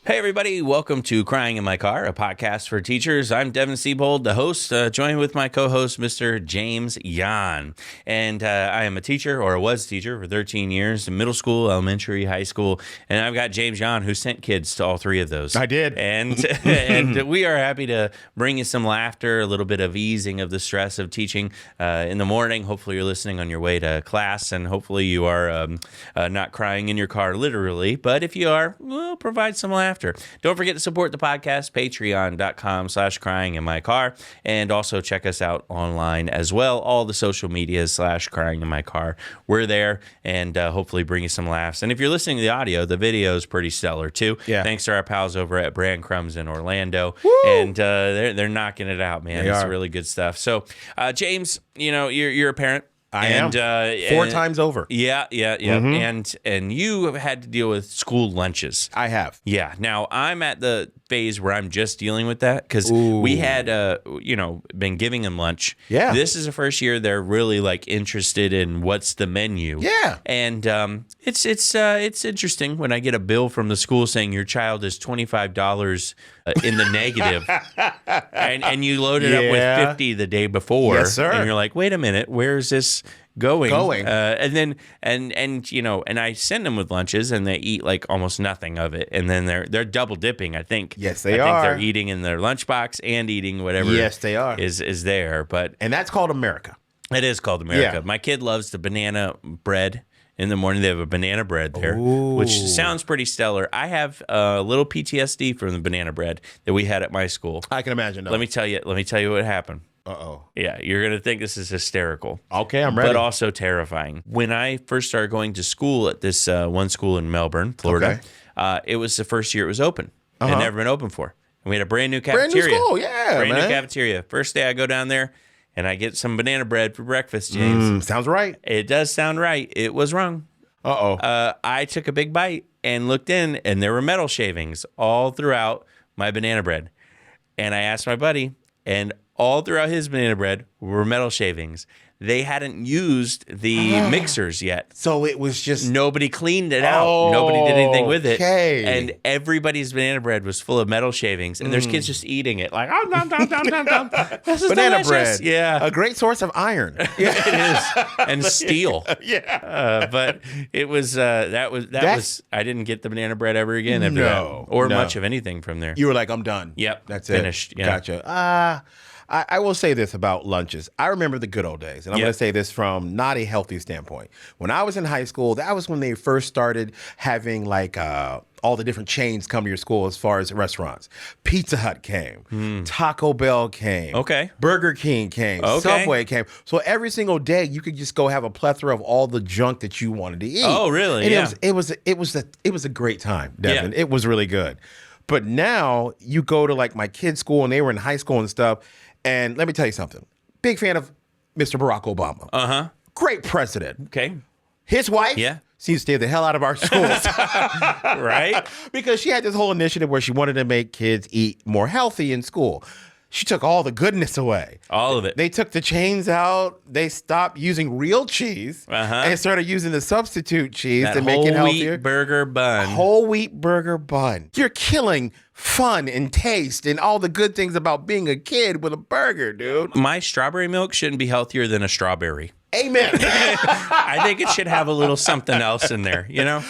Hey, everybody. Welcome to Crying in My Car, a podcast for teachers. I'm Devin Siebold, the host, joined with my co-host, Mr. James Yan. And I am a teacher, or was a teacher, for 13 years, in middle school, elementary, high school. And I've got James Yan, who sent kids to all three of those. I did. And we are happy to bring you some laughter, a little bit of easing of the stress of teaching in the morning. Hopefully you're listening on your way to class, and hopefully you are not crying in your car, literally. But if you are, we'll provide some laughter. Don't forget to support the podcast, patreon.com/cryinginmycar, and also check us out online as well. All the social medias /crying in my car. We're there, and hopefully bring you some laughs. And if you're listening to the audio, the video is pretty stellar too. Yeah. Thanks to our pals over at Brand Crumbs in Orlando. Woo! And they're knocking it out, man. It's really good stuff. So, James, you're a parent. I am. 4 times over. Yeah. Mm-hmm. And you have had to deal with school lunches. I have. Yeah. Now, I'm at the phase where I'm just dealing with that because we had, been giving them lunch. Yeah. This is the first year they're really interested in what's the menu. Yeah. And it's interesting when I get a bill from the school saying your child is $25 in the negative, and you load it up with 50 the day before. Yes, sir. And you're like, wait a minute, where's this going? And I send them with lunches, and they eat almost nothing of it, and then they're double dipping. I think. Yes, they are. I are. think they're eating in their lunchbox and eating whatever. Yes, they are. Is there? And that's called America. It is called America. Yeah. My kid loves the banana bread. In the morning, they have a banana bread there, which sounds pretty stellar. I have a little PTSD from the banana bread that we had at my school. I can imagine. Let me tell you what happened. Uh-oh. Yeah, you're going to think this is hysterical. Okay, I'm ready. But also terrifying. When I first started going to school at this one school in Melbourne, Florida, it was the first year it was open. It had never been open for. And we had a brand new cafeteria. Brand new school, yeah, Brand new cafeteria. First day I go down there, and I get some banana bread for breakfast, James. Sounds right. It does sound right. It was wrong. Uh-oh. I took a big bite and looked in, and there were metal shavings all throughout my banana bread. And I asked my buddy, and all throughout his banana bread were metal shavings. They hadn't used the mixers yet. So it was just... Nobody cleaned it out. Nobody did anything with it. Okay. And everybody's banana bread was full of metal shavings. And there's kids just eating it nom, nom, nom, nom, nom, nom. This is banana delicious. bread. Yeah. A great source of iron. Yeah, it is. And steel. Yeah. But it was, that was, I didn't get the banana bread ever again after that. Or much of anything from there. You were like, I'm done. Yep. That's Finished. it. Yeah. Gotcha. I will say this about lunches. I remember the good old days, and I'm going to say this from not a healthy standpoint. When I was in high school, that was when they first started having all the different chains come to your school as far as restaurants. Pizza Hut came. Taco Bell came. Okay. Burger King came. Okay. Subway came. So every single day, you could just go have a plethora of all the junk that you wanted to eat. Oh, really? And yeah. it was a great time, Devin. Yeah. It was really good. But now you go to my kids' school, and they were in high school and stuff. And let me tell you something. Big fan of Mr. Barack Obama. Uh-huh. Great president. Okay. His wife seems to stay the hell out of our schools. Right? Because she had this whole initiative where she wanted to make kids eat more healthy in school. She took all the goodness away. All of it. They took the chains out. They stopped using real cheese and started using the substitute cheese to make it healthier. Whole wheat burger bun. Whole wheat burger bun. You're killing fun and taste and all the good things about being a kid with a burger, dude. My strawberry milk shouldn't be healthier than a strawberry. Amen. I think it should have a little something else in there,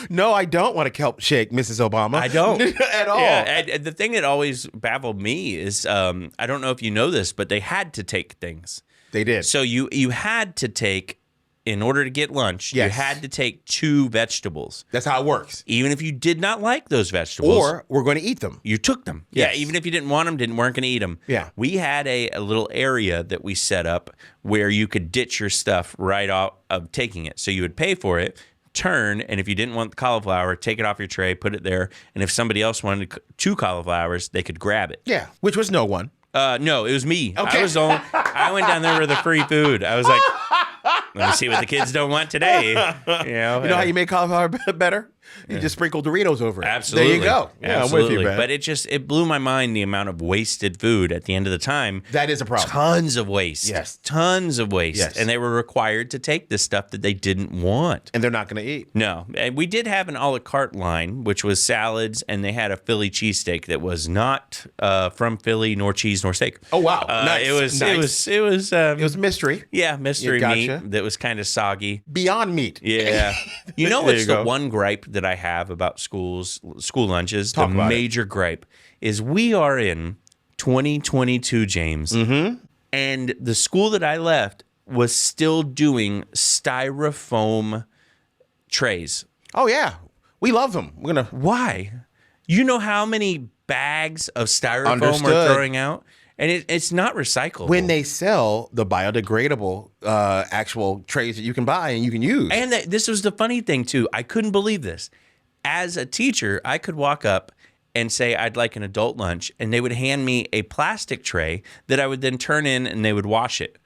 No, I don't want a kelp shake, Mrs. Obama. I don't. At all. Yeah, and the thing that always baffled me is, I don't know if you know this, but they had to take things. They did. So you had to take, in order to get lunch, you had to take 2 vegetables. That's how it works. Even if you did not like those vegetables. Or we're going to eat them. You took them. Yes. Yeah, even if you didn't want them, weren't going to eat them. Yeah. We had a little area that we set up where you could ditch your stuff right off of taking it. So you would pay for it, turn, and if you didn't want the cauliflower, take it off your tray, put it there. And if somebody else wanted 2 cauliflowers, they could grab it. Yeah, which was no one. No, it was me. Okay. I went down there with the free food. I was like, let me see what the kids don't want today. You know how you make cauliflower better? You just sprinkle Doritos over it. Absolutely. There you go. Yeah, Absolutely. I'm with you, man. But it blew my mind the amount of wasted food at the end of the time. That is a problem. Tons of waste. Yes. Tons of waste. Yes. And they were required to take the stuff that they didn't want. And they're not going to eat. No. And we did have an a la carte line, which was salads, and they had a Philly cheesesteak that was not from Philly, nor cheese, nor steak. Oh, wow. Nice. It was mystery. Yeah, mystery Gotcha. meat that was kind of soggy. Beyond meat. Yeah. You know what's There you the go. one gripe that I have about school lunches? Talk the about it. major gripe is we are in 2022, James. Mm-hmm. And the school that I left was still doing styrofoam trays. Oh, yeah. We love them. We're going to. Why? You know how many bags of styrofoam Understood. are throwing out? And it's not recyclable. When they sell the biodegradable actual trays that you can buy and you can use. And this was the funny thing, too. I couldn't believe this. As a teacher, I could walk up and say, I'd like an adult lunch, and they would hand me a plastic tray that I would then turn in and they would wash it.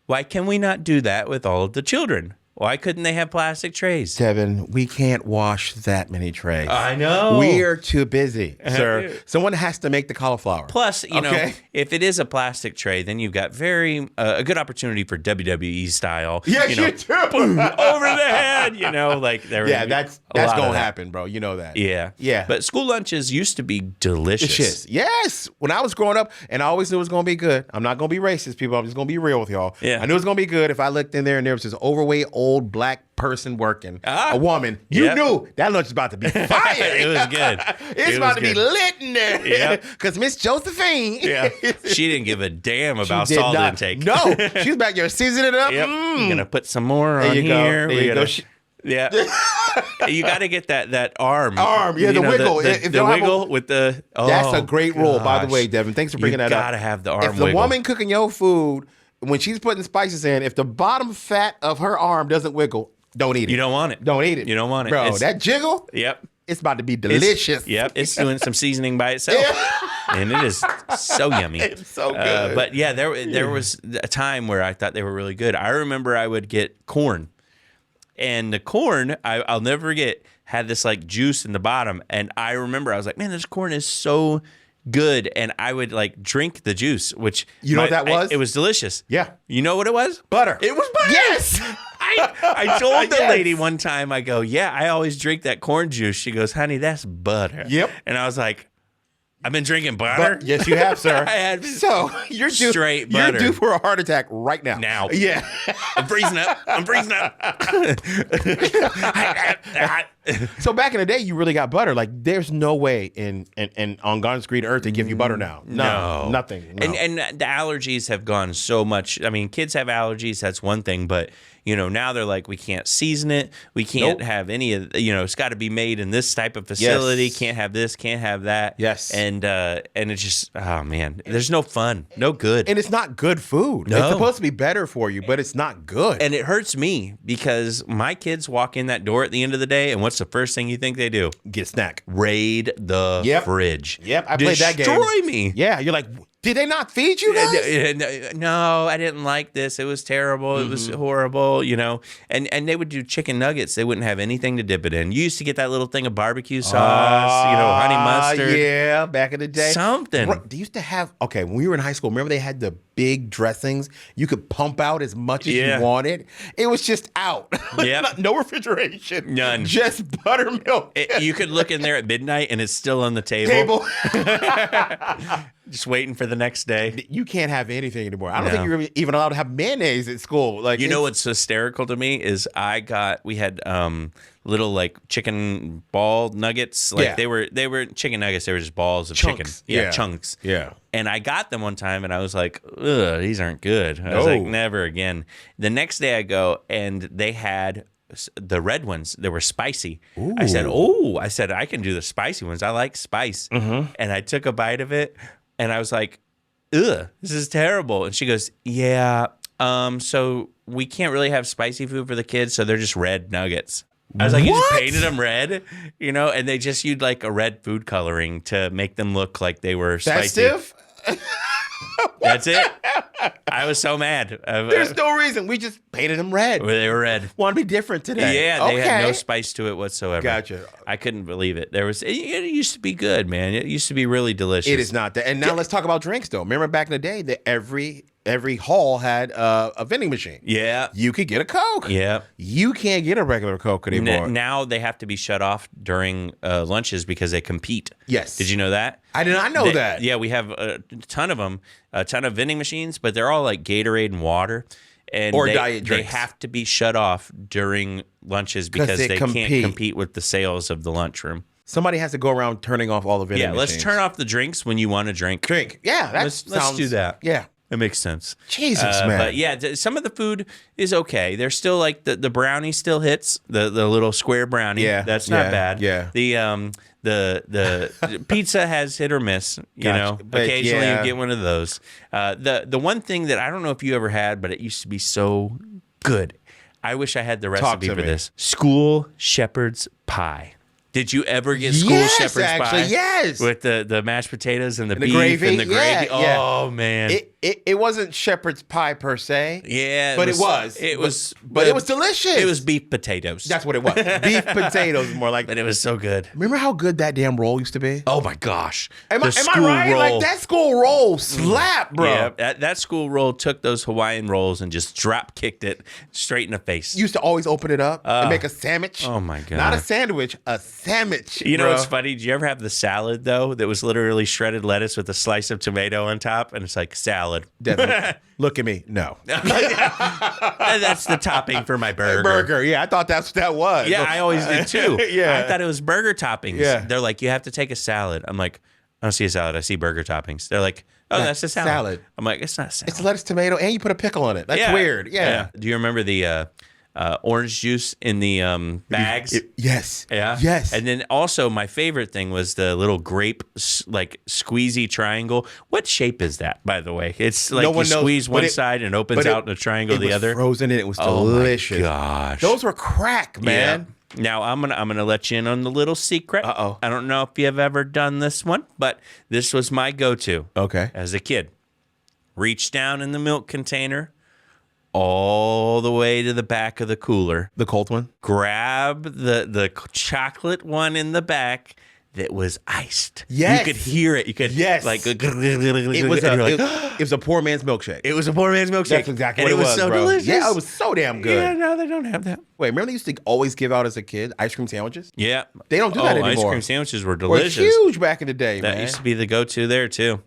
Why can we not do that with all of the children? Why couldn't they have plastic trays? Devin, we can't wash that many trays. I know. We are too busy, sir. Someone has to make the cauliflour. Plus, you know, if it is a plastic tray, then you've got a good opportunity for WWE style. Yes, you do. Boom, over the head. You know, like there. Yeah, that's gonna happen, bro. You know that. Yeah, yeah. But school lunches used to be delicious. Yes. When I was growing up, and I always knew it was gonna be good. I'm not gonna be racist, people. I'm just gonna be real with y'all. Yeah. I knew it was gonna be good if I looked in there and there was this overweight old black person working, a woman. You knew that lunch is about to be fire. It was good. It's about to be lit in there. Yep. Because Miss Josephine. Yeah. She didn't give a damn about She did salt not. intake. No. She was back there seasoning it up. Yep. You're gonna put some more There on you go. here. There you go. Yeah. You got to get that arm. Yeah, You the know, wiggle. The If they don't have wiggle with the. Oh, That's a great rule, by the gosh. way, Devin. Thanks for bringing that up. You got to have the arm If the wiggle. woman cooking your food, when she's putting spices in, if the bottom fat of her arm doesn't wiggle, don't eat it. You don't want it. Don't eat it. You don't want it. Bro, It's- that jiggle, Yep. it's about to be delicious. It's doing some seasoning by itself. And it is so yummy. It's so good. But yeah, there was a time where I thought they were really good. I remember I would get corn. And the corn, I'll never forget, had this like juice in the bottom. And I remember I was like, man, this corn is so good. And I would like drink the juice, which You know what that was? It was delicious. Yeah. You know what it was? Butter. It was butter. Yes. I told the Yes. lady one time, I go, yeah, I always drink that corn juice. She goes, honey, that's butter. Yep. And I was like, I've been drinking butter. Yes, you have, sir. I had So you're due, straight butter. You're due for a heart attack right now. Now. Yeah. I'm freezing up. So back in the day, you really got butter. Like, there's no way in on God's green earth they give you butter now. No. Nothing. No. And the allergies have gone so much. I mean, kids have allergies. That's one thing. But, you know, now they're like, we can't season it. We can't have any of, you know, it's got to be made in this type of facility. Yes. Can't have this, can't have that. Yes. And it's just, oh, man, there's no fun. No good. And it's not good food. No. It's supposed to be better for you, but it's not good. And it hurts me because my kids walk in that door at the end of the day, and what's the first thing you think they do? Get a snack. Raid the fridge. Yep, I played that game. Destroy me. Yeah, you're like, did they not feed you guys? No, I didn't like this. It was terrible. It was horrible, you know. And they would do chicken nuggets. They wouldn't have anything to dip it in. You used to get that little thing of barbecue sauce, you know, honey mustard. Yeah, back in the day. Something. They used to have, okay, when we were in high school, remember they had the big dressings? You could pump out as much as you wanted. It was just out. Yep. No refrigeration. None. Just buttermilk. You could look in there at midnight and it's still on the table. Table. Just waiting for the next day. You can't have anything anymore. I don't think you're even allowed to have mayonnaise at school. Like, you know what's hysterical to me is we had little like chicken ball nuggets. Like they were chicken nuggets. They were just balls of chicken. Yeah, chunks. Yeah. And I got them one time and I was like, ugh, these aren't good. I was like, never again. The next day I go and they had the red ones. They were spicy. Ooh. I said, I can do the spicy ones. I like spice. And I took a bite of it and I was like, ugh, this is terrible. And she goes, yeah, so we can't really have spicy food for the kids, so they're just red nuggets. I was like, you just painted them red, you know, and they just used like a red food coloring to make them look like they were spicy. Festive? That's it. I was so mad. There's no reason. We just painted them red. They were red. Want to be different today. Yeah, they had no spice to it whatsoever. Gotcha. I couldn't believe it. It used to be good, man. It used to be really delicious. It is not that. And now let's talk about drinks, though. Remember back in the day that every hall had a vending machine. Yeah. You could get a Coke. Yeah. You can't get a regular Coke anymore. Now they have to be shut off during lunches because they compete. Yes. Did you know that? I did not know that. Yeah, we have a ton of them, a ton of vending machines, but they're all like Gatorade and water. And diet drinks. They have to be shut off during lunches because they can't compete with the sales of the lunchroom. Somebody has to go around turning off all the vending machines. Let's turn off the drinks when you want to drink. Yeah, let's do that. Yeah. It makes sense. Jesus, man. But yeah, some of the food is okay. There's still like the brownie still hits, the little square brownie. Yeah. That's not bad. Yeah. The pizza has hit or miss, you know. But occasionally you get one of those. The one thing that I don't know if you ever had, but it used to be so good. I wish I had the recipe for this. School shepherd's pie. Did you ever get school shepherd's pie? Yes. With the mashed potatoes and the beef gravy? and the gravy. Yeah. Oh man. It wasn't shepherd's pie per se. Yeah, but it was. It was delicious. It was beef potatoes. That's what it was. Beef potatoes, more like. But it was so good. Remember how good that damn roll used to be? Oh my gosh. Am I right? Roll. Like that school roll slap, bro. Yeah, that school roll took those Hawaiian rolls and just drop kicked it straight in the face. Used to always open it up and make a sandwich. Oh my god. Not a sandwich, a sandwich. You know what's funny? Did you ever have the salad though that was literally shredded lettuce with a slice of tomato on top, and it's like salad? Devin, look at me. No. That's the topping for my burger. Yeah, I thought that's what that was. Yeah, I always did too. Yeah. I thought it was burger toppings. Yeah. They're like, you have to take a salad. I'm like, I don't see a salad. I see burger toppings. They're like, oh, that's a salad. I'm like, it's not a salad. It's lettuce, tomato, and you put a pickle on it. That's weird. Yeah. Do you remember the orange juice in the bags? Yes. Yeah. Yes. And then also my favorite thing was the little grape like squeezy triangle. What shape is that, by the way? It's like you squeeze one side and opens out in a triangle the other. Frozen and it was delicious. Oh my gosh. Those were crack, man. Yeah. Now I'm gonna let you in on the little secret. Uh-oh. I don't know if you've ever done this one, but this was my go-to. Okay. As a kid. Reach down in the milk container all the way to the back of the cooler. The cold one? Grab the chocolate one in the back that was iced. Yes. You could hear it. You could like it was a poor man's milkshake. It was a poor man's milkshake. That's exactly what it was, so bro. delicious. Yeah, it was so damn good. Yeah, no, they don't have that. Wait, remember they used to always give out as a kid ice cream sandwiches? Yeah. They don't do that anymore. Ice cream sandwiches were Were delicious. huge back in the day, man. That used to be the go-to there too.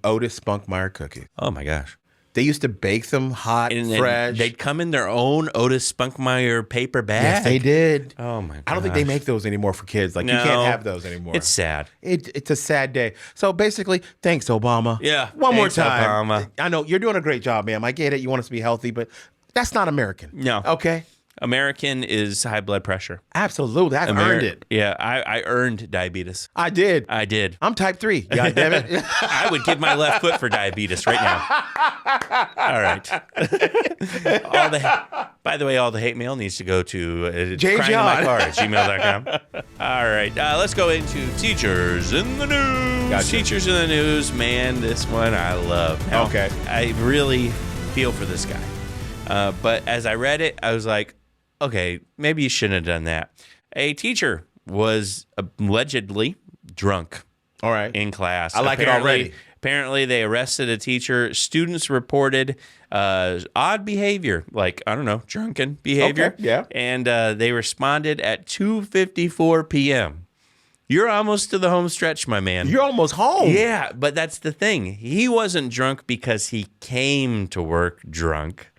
Otis Spunkmeyer cookies. Oh my gosh. They used to bake them hot, And fresh. they'd come in their own Otis Spunkmeyer paper bag. Yes, they did. Oh my god. I don't think they make those anymore for kids. Like, you No. can't have those anymore. It's sad. It's a sad day. So basically, thanks, Obama. Yeah, One more thanks, time. Obama. I know you're doing a great job, ma'am. I get it. You want us to be healthy, but that's not American. No. Okay? American is high blood pressure. Absolutely. I've earned it. Yeah, I earned diabetes. I did. I did. I'm type 3. God damn it. I would give my left foot for diabetes right now. All right. By the way, all the hate mail needs to go to cryingmycar@gmail.com. All right. Let's go into teachers in the news. Gotcha. Teachers in the news, man, this one I love. Now, Okay. I really feel for this guy. But as I read it, I was like, okay, maybe you shouldn't have done that. A teacher was allegedly drunk. All right. In class. I like it already. Apparently, they arrested a teacher. Students reported odd behavior, like, I don't know, drunken behavior. Okay, yeah. And they responded at 2:54 p.m. You're almost to the home stretch, my man. You're almost home. Yeah, but that's the thing. He wasn't drunk because he came to work drunk.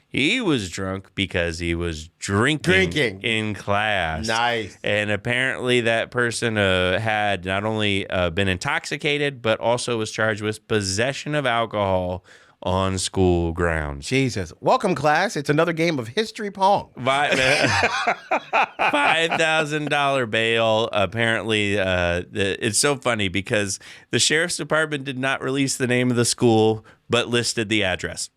He was drunk because he was drinking in class. Nice. And apparently that person had not only been intoxicated, but also was charged with possession of alcohol on school grounds. Jesus. Welcome, class. It's another game of history pong. $5,000 bail. Apparently, it's so funny because the sheriff's department did not release the name of the school, but listed the address.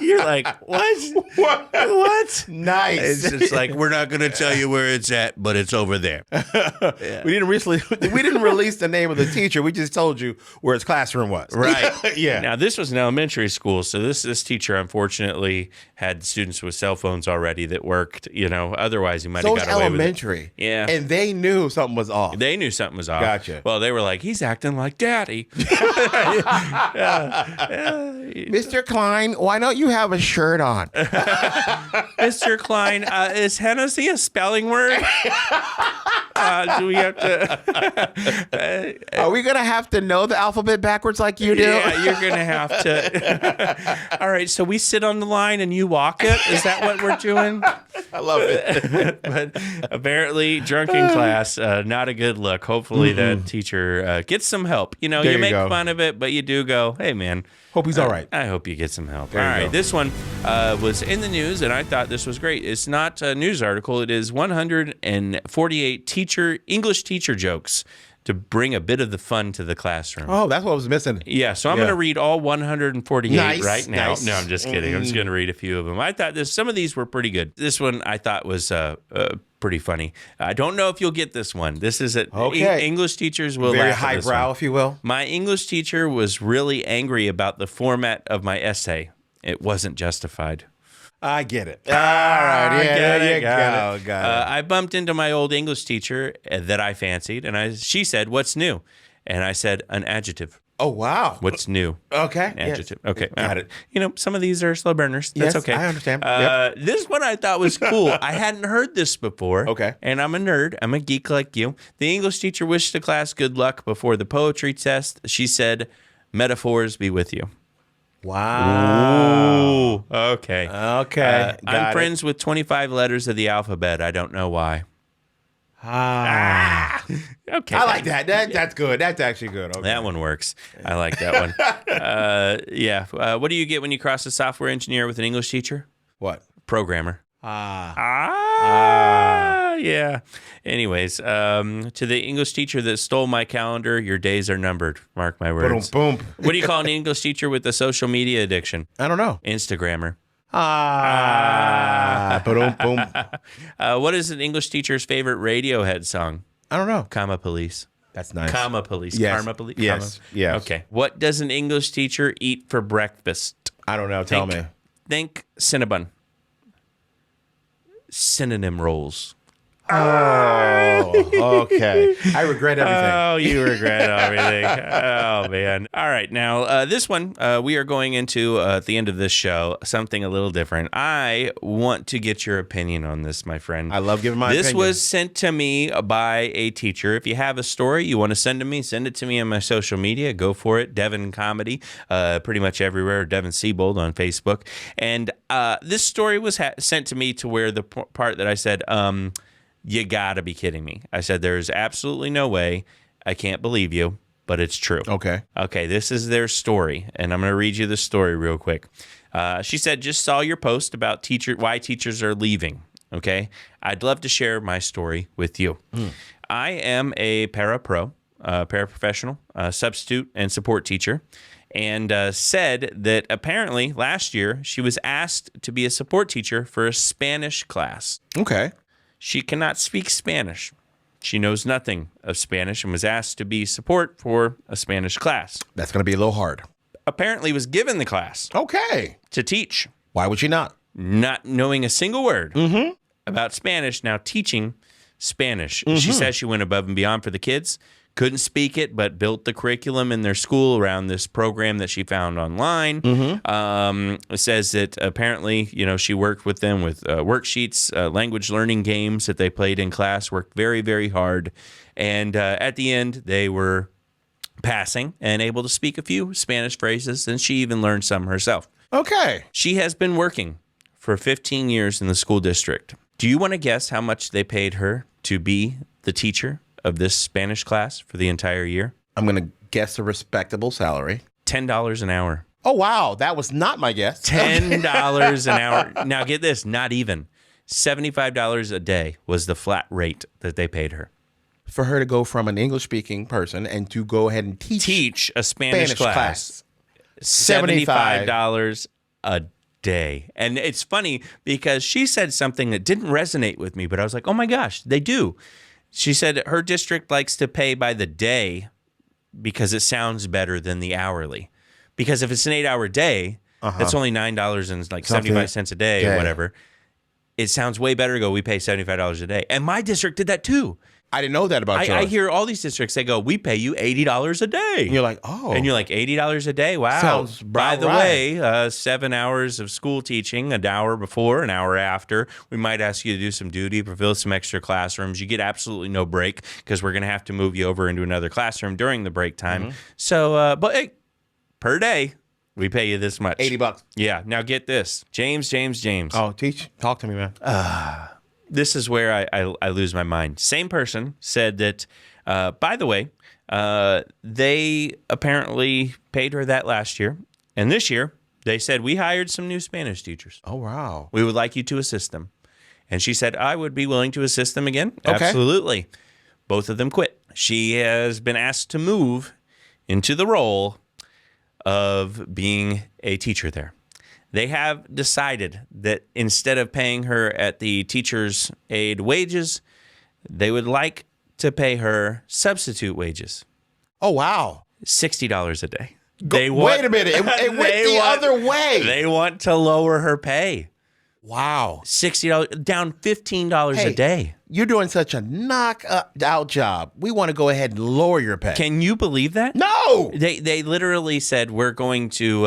You're like, what? What? Nice. It's just like, we're not going to tell you where it's at, but it's over there. Yeah. We didn't release the name of the teacher. We just told you where his classroom was. Right. Yeah. Now, this was an elementary school, so this teacher, unfortunately, had students with cell phones already that worked. Otherwise he might have got away elementary. with it. Yeah. And they knew something was off. They knew something was off. Gotcha. Well, they were like, he's acting like daddy. Mr. Klein, why don't you have a shirt on? Mr. Klein, is Hennessy a spelling word? Do we have to? Are we going to have to know the alphabet backwards like you do? Yeah, you're going to have to. All right, so we sit on the line and you walk it? Is that what we're doing? I love it. But apparently, drunk in class, not a good look. Hopefully that teacher gets some help. You make fun of it, but you do go, hey, man. Hope he's all right. I hope you get some help. There all you right, go. this one was in the news, and I thought this was great. It's not a news article. It is 148 English teacher jokes to bring a bit of the fun to the classroom. Oh, that's what I was missing. Yeah, so I'm going to read all 148 right now. Nice. No, I'm just kidding. I'm just going to read a few of them. I thought some of these were pretty good. This one I thought was pretty funny. I don't know if you'll get this one. This is English teachers will very laugh at this highbrow, one. if you will. My English teacher was really angry about the format of my essay. It wasn't justified. I get it. All right. Yeah, there you go. Got it. I bumped into my old English teacher that I fancied, and she said, "What's new?" And I said, "An adjective." Oh, wow. What's new? Okay. Adjective. Yes. Okay. Got it. Some of these are slow burners. That's Yes, okay. I understand. Yep. This one I thought was cool. I hadn't heard this before. Okay. And I'm a nerd. I'm a geek like you. The English teacher wished the class good luck before the poetry test. She said, "Metaphors be with you." Wow. Ooh. Okay. Okay. I'm friends with 25 letters of the alphabet. I don't know why. Okay. I like that. That's good. That's actually good. Okay. That one works. I like that one. Yeah. What do you get when you cross a software engineer with an English teacher? What? Programmer. Yeah. Anyways, to the English teacher that stole my calendar, your days are numbered. Mark my words. Boom. What do you call an English teacher with a social media addiction? I don't know. Instagrammer. Boom. What is an English teacher's favorite Radiohead song? I don't know. Comma Police. That's nice. Comma Police. Yes. Karma Police. Yes. Comma. Yes. Okay. What does an English teacher eat for breakfast? I don't know. Tell me. Think Cinnabon. Synonym rolls. Oh, okay. I regret everything. Oh, you regret everything. Oh, man. All right. Now, this one, we are going into, at the end of this show, something a little different. I want to get your opinion on this, my friend. I love giving my opinion. This was sent to me by a teacher. If you have a story you want to send to me, send it to me on my social media. Go for it. Devin Comedy, pretty much everywhere. Devin Siebold on Facebook. And this story was sent to me to where the part that I said, you gotta be kidding me. I said, there's absolutely no way. I can't believe you, but it's true. Okay. Okay, this is their story, and I'm going to read you the story real quick. She said, just saw your post about why teachers are leaving. Okay, I'd love to share my story with you. I am a paraprofessional, substitute and support teacher, and said that apparently last year she was asked to be a support teacher for a Spanish class. Okay. She cannot speak Spanish. She knows nothing of Spanish and was asked to be support for a Spanish class. That's going to be a little hard. Apparently was given the class Okay. to teach, Why would she not? not knowing a single word about Spanish, now teaching Spanish. She says she went above and beyond for the kids, couldn't speak it, but built the curriculum in their school around this program that she found online. It says that apparently, she worked with them with worksheets, language learning games that they played in class, worked very, very hard. And at the end, they were passing and able to speak a few Spanish phrases, and she even learned some herself. Okay. She has been working for 15 years in the school district. Do you want to guess how much they paid her to be the teacher of this Spanish class for the entire year? I'm going to guess a respectable salary. $10 an hour. Oh, wow. That was not my guess. $10 an hour. Now get this, not even. $75 a day was the flat rate that they paid her. For her to go from an English-speaking person and to go ahead and teach A Spanish class. $75 a day. And it's funny because she said something that didn't resonate with me, but I was like, oh my gosh, they do. She said her district likes to pay by the day because it sounds better than the hourly. Because if it's an 8-hour day, that's only $9.75 a day or whatever. It sounds way better to go, we pay $75 a day. And my district did that too. I didn't know that about yours. I hear all these districts, they go, we pay you $80 a day. And you're like, oh. And you're like, $80 a day? Wow. Sounds By the right. way, 7 hours of school teaching, an hour before, an hour after. We might ask you to do some duty, fulfill some extra classrooms. You get absolutely no break because we're going to have to move you over into another classroom during the break time. So, but hey, per day, we pay you this much. $80. Yeah. Now get this. James. Oh, talk to me, man. This is where I lose my mind. Same person said that, by the way, they apparently paid her that last year. And this year, they said, we hired some new Spanish teachers. Oh, wow. We would like you to assist them. And she said, I would be willing to assist them again. Okay. Absolutely. Both of them quit. She has been asked to move into the role of being a teacher there. They have decided that instead of paying her at the teacher's aide wages, they would like to pay her substitute wages. Oh, wow. $60 a day. Wait a minute. It went the other way. They want to lower her pay. Wow. $60, down $15 a day. You're doing such a knock-out job. We want to go ahead and lower your pay. Can you believe that? No! They literally said, we're going to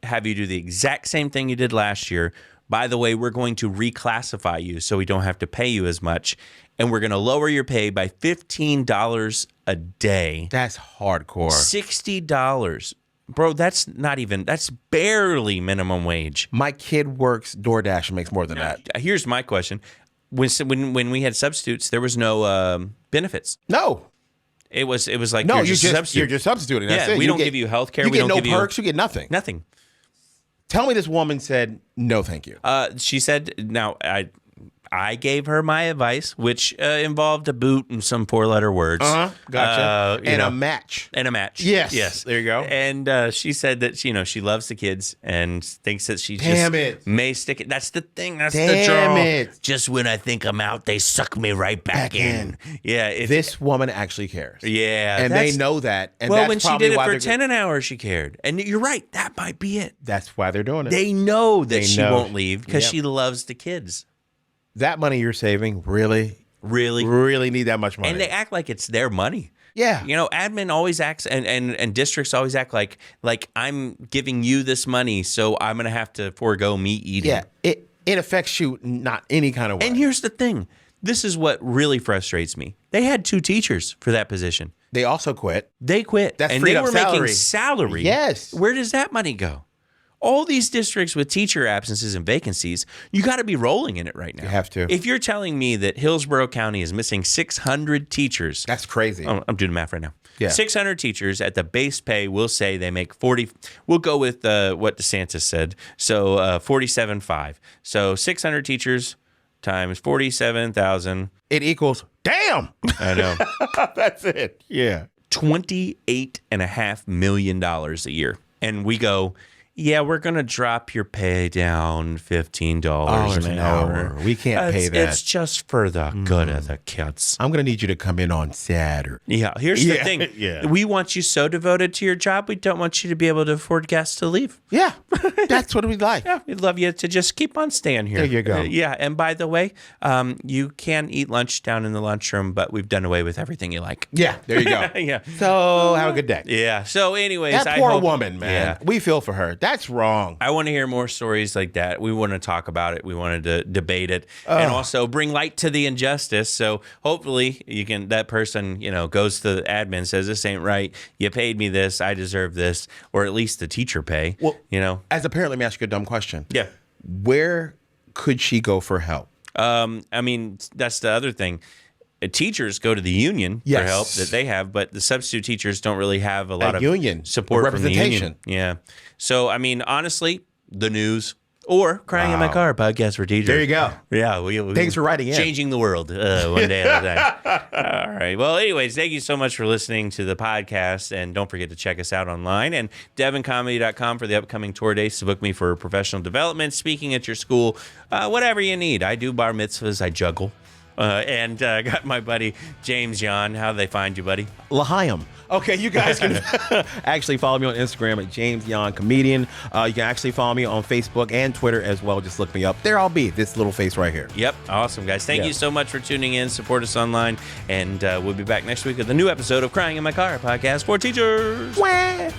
have you do the exact same thing you did last year. By the way, we're going to reclassify you so we don't have to pay you as much. And we're going to lower your pay by $15 a day. That's hardcore. $60. Bro, that's barely minimum wage. My kid works DoorDash and makes more than that. Here's my question. When we had substitutes, there was no benefits. No. It was like no, you're just substituting. That's it. We don't give you health care. You We get don't no give perks. You get nothing. Nothing. Tell me this woman said, no, thank you. She said, now, I gave her my advice, which involved a boot and some 4-letter words. Gotcha. And a match. And a match. Yes. Yes. There you go. And she said that, she loves the kids and thinks that she may stick it. That's the thing. That's the draw. Just when I think I'm out, they suck me right back in. Yeah. This woman actually cares. Yeah. And they know that. And well, when she did it for 10 an hour, she cared. And you're right. That might be it. That's why they're doing it. They know that she won't leave because she loves the kids. That money you're saving, really need that much money. And they act like it's their money. Yeah. Admin always acts and districts always act like I'm giving you this money, so I'm going to have to forego me eating. Yeah. It affects you not any kind of way. And here's the thing. This is what really frustrates me. They had 2 teachers for that position. They also quit. They quit. That's and freed they up were salary. making salary. Yes. Where does that money go? All these districts with teacher absences and vacancies, you got to be rolling in it right now. You have to. If you're telling me that Hillsborough County is missing 600 teachers. That's crazy. I'm doing the math right now. Yeah. 600 teachers at the base pay, we'll say they make 40. We'll go with what DeSantis said. So 47.5. So 600 teachers times 47,000. It equals, damn. I know. That's it. Yeah. $28.5 million a year. And we go, yeah, we're going to drop your pay down $15 an hour. We can't pay that. It's just for the good of the kids. I'm going to need you to come in on Saturday. Yeah, here's the thing. Yeah. We want you so devoted to your job, we don't want you to be able to afford gas to leave. Yeah, that's what we'd like. Yeah, we'd love you to just keep on staying here. There you go. Yeah, and by the way, you can eat lunch down in the lunchroom, but we've done away with everything you like. Yeah, there you go. Yeah. So have a good day. Yeah. So anyways, that poor woman, man. Yeah. We feel for her. That's wrong. I want to hear more stories like that. We want to talk about it. We wanted to debate it and also bring light to the injustice. So hopefully that person, goes to the admin, says this ain't right. You paid me this. I deserve this, or at least the teacher pay. Well, as a parent, let me ask you a dumb question. Yeah. Where could she go for help? That's the other thing. Teachers go to the union for help that they have, but the substitute teachers don't really have a lot of union support representation. From the union. Yeah. So, honestly, the news or Crying in My Car, podcast for teachers. There you go. Yeah. Thanks for writing in. Changing the world one day at a time. All right. Well, anyways, thank you so much for listening to the podcast. And don't forget to check us out online and devincomedy.com for the upcoming tour dates to book me for professional development, speaking at your school, whatever you need. I do bar mitzvahs. I juggle. And got my buddy James Jan. How do they find you, buddy? L'chaim. Okay, you guys can actually follow me on Instagram at James Jan Comedian. You can actually follow me on Facebook and Twitter as well. Just look me up. There I'll be, this little face right here. Yep. Awesome, guys. Thank you so much for tuning in. Support us online. And we'll be back next week with a new episode of Crying in My Car, a podcast for teachers. Wah!